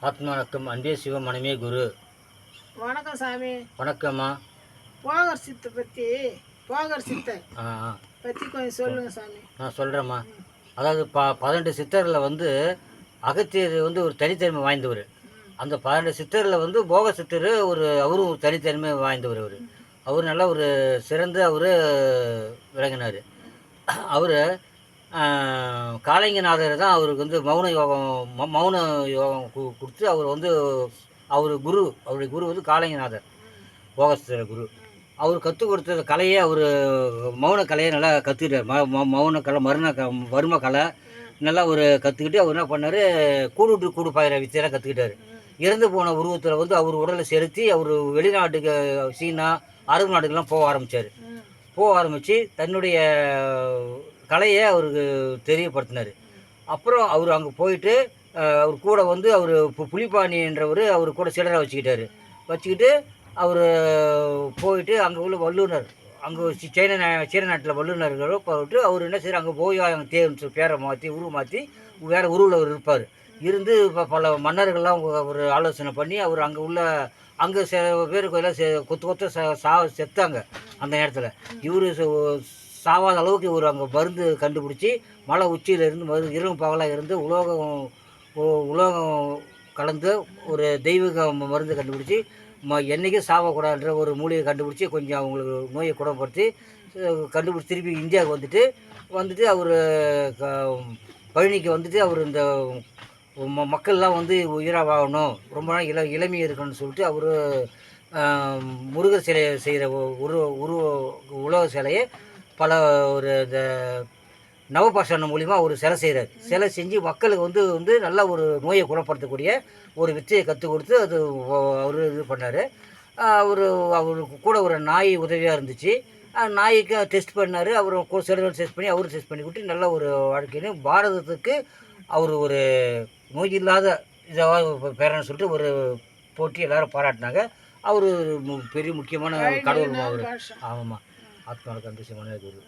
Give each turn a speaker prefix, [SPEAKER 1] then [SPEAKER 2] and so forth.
[SPEAKER 1] ஆத்மா வணக்கம். அன்பே சிவம், மனமே குரு.
[SPEAKER 2] வணக்கம் சாமி.
[SPEAKER 1] வணக்கம்மா.
[SPEAKER 2] போகர் சித்தை பற்றி போகர் சித்தை
[SPEAKER 1] ஆ ஆ
[SPEAKER 2] பற்றி கொஞ்சம் சொல்லுங்கள் சாமி.
[SPEAKER 1] நான் சொல்கிறேம்மா. அதாவது 12 சித்தரில் வந்து அகத்தியர் வந்து ஒரு தனித்தன்மை வாய்ந்தவர். அந்த 12 சித்தரில் வந்து போக சித்தர் அவரும் ஒரு தனித்தன்மை வாய்ந்தவர். அவர் நல்லா ஒரு சிறந்த விளங்கினார். அவர் காளிங்கநாதர் தான் அவருக்கு வந்து மௌன யோகம் மௌன யோகம் கொடுத்து அவர் வந்து அவருடைய குரு வந்து காளிங்கநாதர், போகஸ்தர குரு. அவர் கற்றுக் கொடுத்த கலையை மௌன கலையை நல்லா கற்றுக்கிட்டார். மௌன கலை, வர்ம கலை நல்லா கற்றுக்கிட்டு அவர் என்ன பண்ணார், கூடு விட்டு கூடு பாயிற வித்தையெல்லாம் கற்றுக்கிட்டார். இறந்து போன உருவத்தில் வந்து அவர் உடலை செலுத்தி அவர் வெளிநாட்டுக்கு, சீனா, அரபு நாட்டுக்கெல்லாம் போக ஆரம்பித்து தன்னுடைய கலையை அவருக்கு தெரியப்படுத்தினார். அப்புறம் அவர் அங்கே போயிட்டு அவர் கூட வந்து புலிப்பாணின்றவர் அவர் கூட சீடராக வச்சுக்கிட்டு அவர் போயிட்டு அங்கே உள்ள வல்லுனர், அங்கே சீன நாட்டில் வல்லுநர்களோ போயிட்டு அவர் என்ன செய்கிறார், அங்கே போய் அங்கே பேரை மாற்றி மாற்றி வேறு உருவில் அவர் இருப்பார். இருந்து பல மன்னர்கள்லாம் ஒரு ஆலோசனை பண்ணி அவர் அங்கே சில பேருக்கு எல்லாம் கொத்த செத்தாங்க. அந்த நேரத்தில் இவர் சாவாத அளவுக்கு இவர் அங்கே மருந்து கண்டுபிடிச்சி மலை உச்சியிலிருந்து இரவு பகலாக இருந்து உலோகம் கலந்து ஒரு தெய்வீக மருந்து கண்டுபிடிச்சி என்றைக்கும் சாவக்கூடாதுன்ற ஒரு மூலிகை கண்டுபிடிச்சி கொஞ்சம் அவங்களுக்கு நோயை குணப்படுத்தி கண்டுபிடிச்சி திருப்பி இந்தியாவுக்கு வந்துட்டு அவர் பழனிக்கு வந்துட்டு அவர் இந்த மக்கள்லாம் வந்து உயிராக வாழணும், ரொம்ப நாள் இளமையாக இருக்கணும்னு சொல்லிட்டு அவர் முருகர் சிலையை செய்கிற உலோக சிலையை பல இந்த நவபாஷாணம் மூலிமா ஒரு சிலை செய்கிறார். சிலை செஞ்சு மக்களுக்கு வந்து நல்ல ஒரு நோயை குணப்படுத்தக்கூடிய ஒரு வித்தையை கற்றுக் கொடுத்து அவர் இது பண்ணார். அவருக்கு கூட ஒரு நாய் உதவியாக இருந்துச்சு. நாய்க்கு டெஸ்ட் பண்ணார். அவர் சிலர் டெஸ்ட் பண்ணி அவரும் டெஸ்ட் பண்ணி கொடுத்து நல்ல ஒரு வாழ்க்கையிலும் பாரதத்துக்கு அவர் ஒரு நோய் இல்லாத இதாக பேரன்னு சொல்லிட்டு ஒரு போட்டி எல்லாரும் பாராட்டினாங்க. அவர் பெரிய முக்கியமான கடவுள் அவர். ஆமாம்மா. ஆத்மாவுக்கு அன்பு சிவனே குரு.